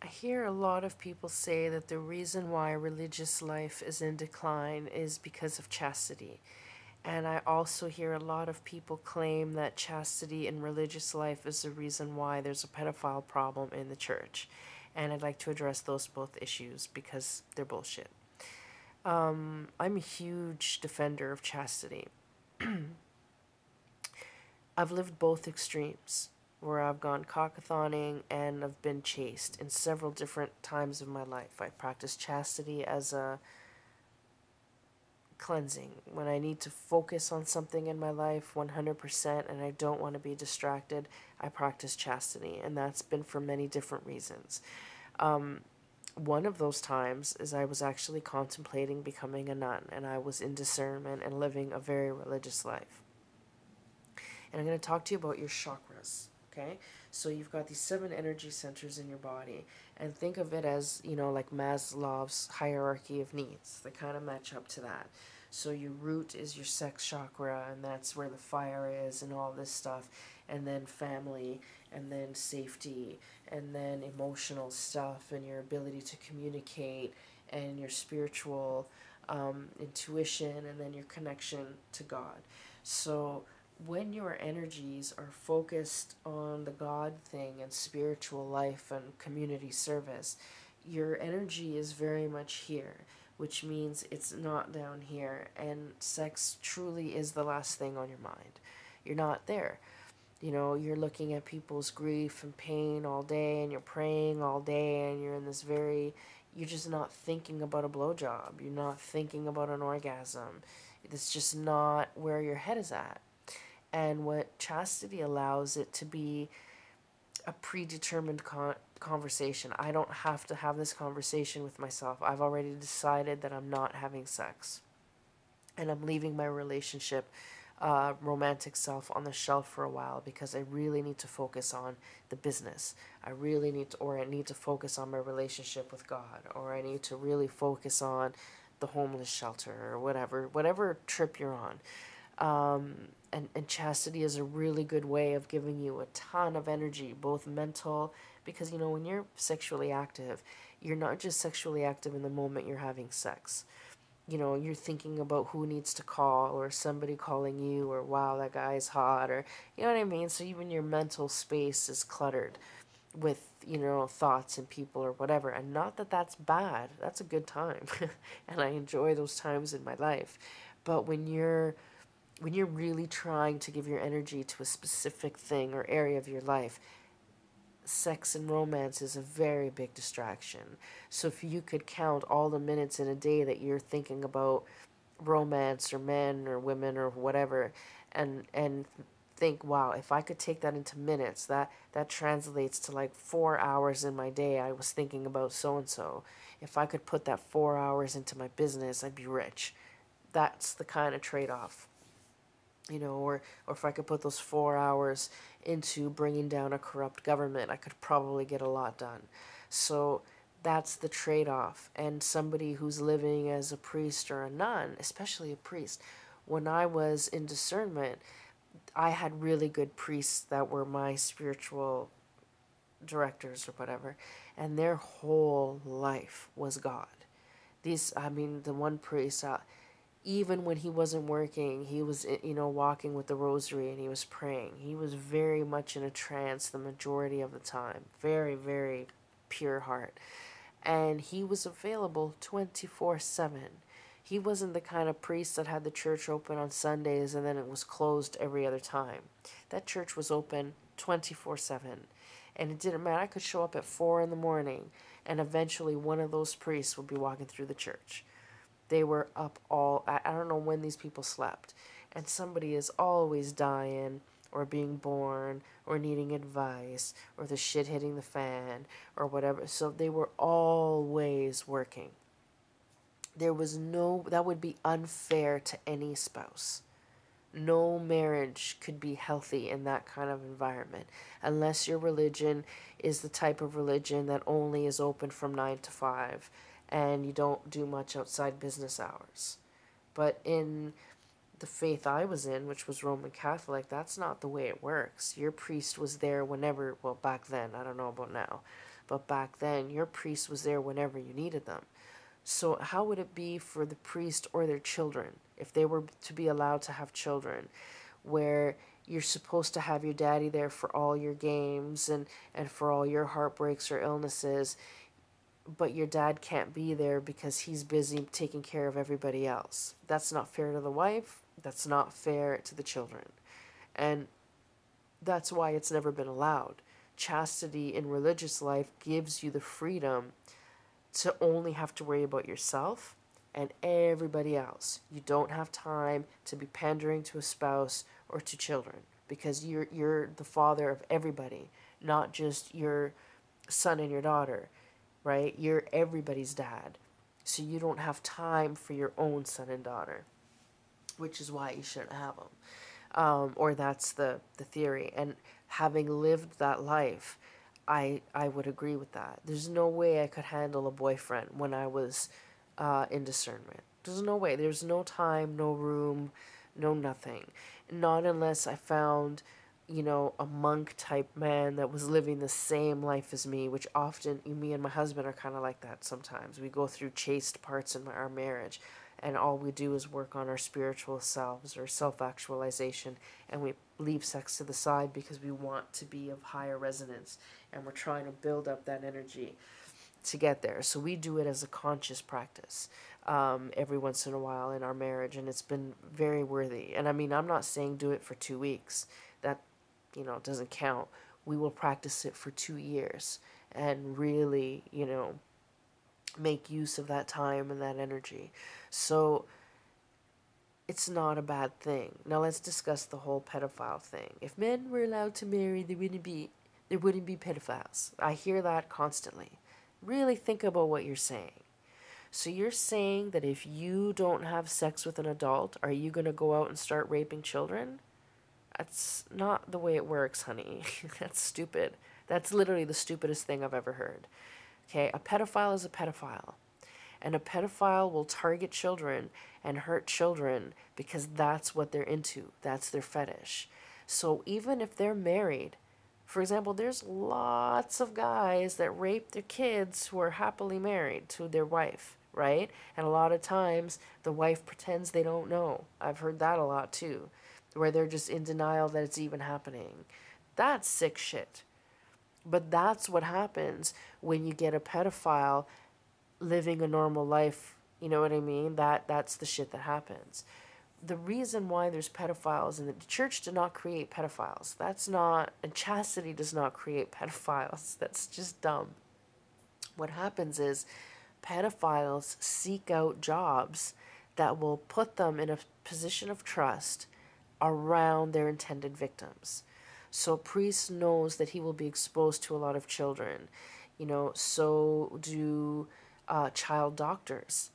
I hear a lot of people say that the reason why religious life is in decline is because of chastity. And I also hear a lot of people claim that chastity in religious life is the reason why there's a pedophile problem in the church. And I'd like to address those both issues because they're bullshit. I'm a huge defender of chastity. I've lived both extremes, where I've gone cockathoning and I've been chaste in several different times of my life. I practice chastity as a cleansing. When I need to focus on something in my life 100% and I don't want to be distracted, I practice chastity, and that's been for many different reasons. One of those times is I was actually contemplating becoming a nun, and I was in discernment and living a very religious life. And I'm going to talk to you about your chakras. Okay, so you've got these 7 energy centers in your body, and think of it as, like Maslow's hierarchy of needs. They kind of match up to that. So your root is your sex chakra, and that's where the fire is and all this stuff, and then family, and then safety, and then emotional stuff, and your ability to communicate, and your spiritual intuition, and then your connection to God. So when your energies are focused on the God thing and spiritual life and community service, your energy is very much here, which means it's not down here, and sex truly is the last thing on your mind. You're not there. You're looking at people's grief and pain all day, and you're praying all day, and you're just not thinking about a blowjob. You're not thinking about an orgasm. It's just not where your head is at. And what chastity allows it to be a predetermined conversation. I don't have to have this conversation with myself. I've already decided that I'm not having sex. And I'm leaving my relationship romantic self on the shelf for a while because I really need to focus on the business. I need to focus on my relationship with God, or I need to really focus on the homeless shelter, or whatever trip you're on. And chastity is a really good way of giving you a ton of energy, both mental, because when you're sexually active, you're not just sexually active in the moment you're having sex. You're thinking about who needs to call, or somebody calling you, or wow, that guy's hot, or you know what I mean? So even your mental space is cluttered with, thoughts and people or whatever. And not that that's bad, that's a good time. And I enjoy those times in my life. But when you're really trying to give your energy to a specific thing or area of your life, sex and romance is a very big distraction. So if you could count all the minutes in a day that you're thinking about romance or men or women or whatever, and think, wow, if I could take that into minutes, that translates to like 4 hours in my day I was thinking about so and so. If I could put that 4 hours into my business, I'd be rich. That's the kind of trade-off. Or if I could put those 4 hours into bringing down a corrupt government, I could probably get a lot done. So that's the trade-off. And somebody who's living as a priest or a nun, especially a priest, when I was in discernment, I had really good priests that were my spiritual directors or whatever, and their whole life was God. The one priest, even when he wasn't working, he was, walking with the rosary and he was praying. He was very much in a trance the majority of the time. Very, very pure heart. And he was available 24/7. He wasn't the kind of priest that had the church open on Sundays and then it was closed every other time. That church was open 24/7. And it didn't matter. I could show up at 4 in the morning and eventually one of those priests would be walking through the church. They were up I don't know when these people slept. And somebody is always dying or being born or needing advice or the shit hitting the fan or whatever. So they were always working. That would be unfair to any spouse. No marriage could be healthy in that kind of environment unless your religion is the type of religion that only is open from 9 to 5 and you don't do much outside business hours. But in the faith I was in, which was Roman Catholic, that's not the way it works. Your priest was there whenever, well, back then, I don't know about now, But back then, your priest was there whenever you needed them. So how would it be for the priest or their children if they were to be allowed to have children, where you're supposed to have your daddy there for all your games and for all your heartbreaks or illnesses, but your dad can't be there because he's busy taking care of everybody else? That's not fair to the wife. That's not fair to the children. And that's why it's never been allowed. Chastity in religious life gives you the freedom to only have to worry about yourself and everybody else. You don't have time to be pandering to a spouse or to children, because you're the father of everybody, not just your son and your daughter, right? You're everybody's dad. So you don't have time for your own son and daughter, which is why you shouldn't have them. Or that's the theory. And having lived that life, I would agree with that. There's no way I could handle a boyfriend when I was in discernment. There's no way. There's no time, no room, no nothing. Not unless I found, a monk type man that was living the same life as me, which often me and my husband are kind of like that sometimes. We go through chaste parts in our marriage, and all we do is work on our spiritual selves or self-actualization, and we leave sex to the side because we want to be of higher resonance, and we're trying to build up that energy to get there. So we do it as a conscious practice every once in a while in our marriage, and it's been very worthy. And I mean, I'm not saying do it for 2 weeks. That, doesn't count. We will practice it for 2 years and really, make use of that time and that energy. So it's not a bad thing. Now let's discuss the whole pedophile thing. If men were allowed to marry, there wouldn't be pedophiles. I hear that constantly. Really think about what you're saying. So you're saying that if you don't have sex with an adult, are you going to go out and start raping children? That's not the way it works, honey. That's stupid. That's literally the stupidest thing I've ever heard. Okay, a pedophile is a pedophile. And a pedophile will target children and hurt children because that's what they're into. That's their fetish. So even if they're married, for example, there's lots of guys that rape their kids who are happily married to their wife, right? And a lot of times the wife pretends they don't know. I've heard that a lot too, where they're just in denial that it's even happening. That's sick shit. But that's what happens when you get a pedophile living a normal life. You know what I mean? That's the shit that happens. The reason why there's pedophiles, and the church did not create pedophiles. That's not, and chastity does not create pedophiles. That's just dumb. What happens is pedophiles seek out jobs that will put them in a position of trust around their intended victims. So a priest knows that he will be exposed to a lot of children, so do child doctors,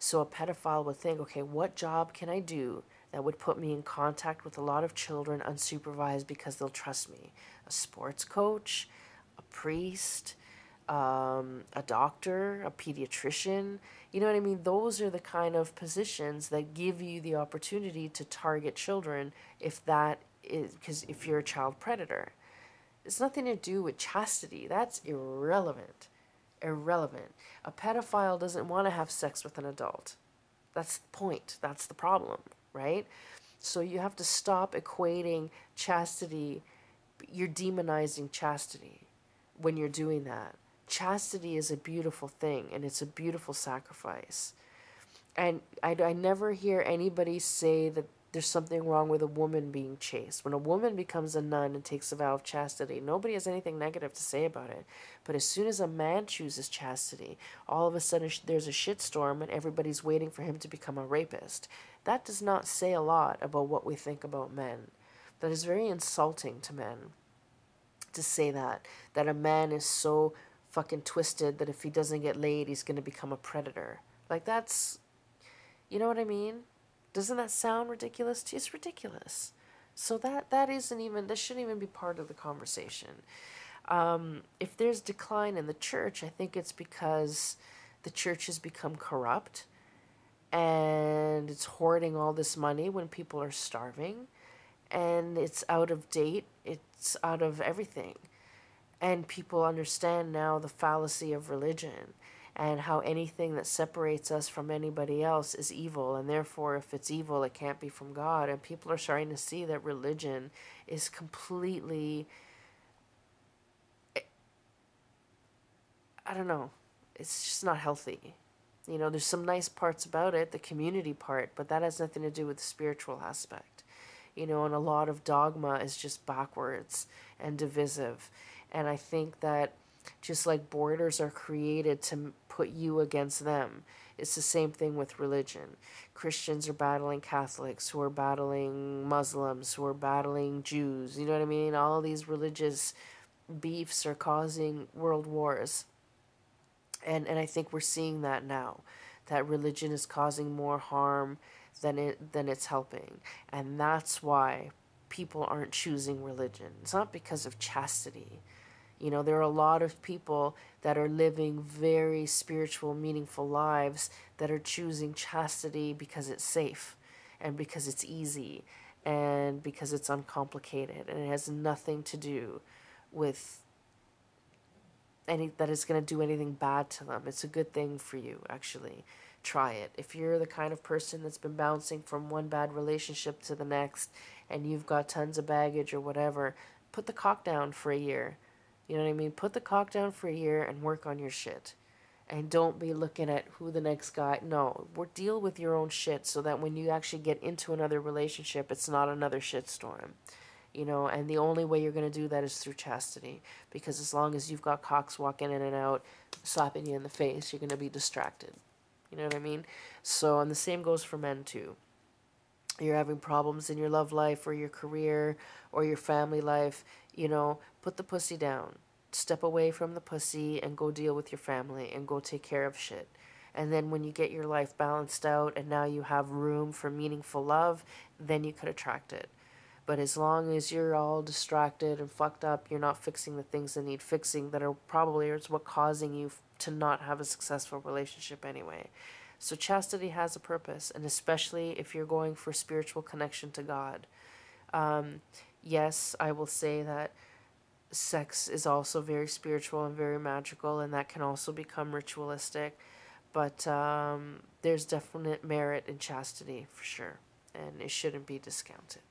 so a pedophile would think, okay, what job can I do that would put me in contact with a lot of children unsupervised because they'll trust me? A sports coach, a priest, a doctor, a pediatrician. You know what I mean? Those are the kind of positions that give you the opportunity to target children because if you're a child predator. It's nothing to do with chastity. That's irrelevant. Irrelevant. A pedophile doesn't want to have sex with an adult. That's the point. That's the problem, right? So you have to stop equating chastity. You're demonizing chastity when you're doing that. Chastity is a beautiful thing, and it's a beautiful sacrifice. And I never hear anybody say that there's something wrong with a woman being chaste. When a woman becomes a nun and takes a vow of chastity, nobody has anything negative to say about it. But as soon as a man chooses chastity, all of a sudden there's a shitstorm and everybody's waiting for him to become a rapist. That does not say a lot about what we think about men. That is very insulting to men to say that a man is so fucking twisted that if he doesn't get laid, he's going to become a predator. Like, that's, you know what I mean? Doesn't that sound ridiculous? It's ridiculous. So that shouldn't even be part of the conversation. If there's decline in the church, I think it's because the church has become corrupt and it's hoarding all this money when people are starving, and it's out of date. It's out of everything. And people understand now the fallacy of religion and how anything that separates us from anybody else is evil. And therefore, if it's evil, it can't be from God. And people are starting to see that religion is completely, I don't know, it's just not healthy. You know, there's some nice parts about it, the community part, but that has nothing to do with the spiritual aspect. You know, and a lot of dogma is just backwards and divisive. And I think that just like borders are created to put you against them, it's the same thing with religion. Christians are battling Catholics, who are battling Muslims, who are battling Jews. You know what I mean? All these religious beefs are causing world wars. And I think we're seeing that now, that religion is causing more harm than it's helping. And that's why people aren't choosing religion. It's not because of chastity. You know, there are a lot of people that are living very spiritual, meaningful lives that are choosing chastity because it's safe and because it's easy and because it's uncomplicated, and it has nothing to do with any that is going to do anything bad to them. It's a good thing for you, actually. Try it. If you're the kind of person that's been bouncing from one bad relationship to the next and you've got tons of baggage or whatever, put the cock down for a year. You know what I mean? Put the cock down for a year and work on your shit. And don't be looking at who the next guy. No, deal with your own shit so that when you actually get into another relationship, it's not another shitstorm. You know, and the only way you're going to do that is through chastity, because as long as you've got cocks walking in and out slapping you in the face, you're going to be distracted. You know what I mean? So, and the same goes for men too. You're having problems in your love life or your career or your family life, you know, put the pussy down. Step away from the pussy and go deal with your family and go take care of shit. And then when you get your life balanced out and now you have room for meaningful love, then you could attract it. But as long as you're all distracted and fucked up, you're not fixing the things that need fixing, that are probably is what causing you to not have a successful relationship anyway. So chastity has a purpose, and especially if you're going for spiritual connection to God. Yes, I will say that sex is also very spiritual and very magical, and that can also become ritualistic. But there's definite merit in chastity for sure, and it shouldn't be discounted.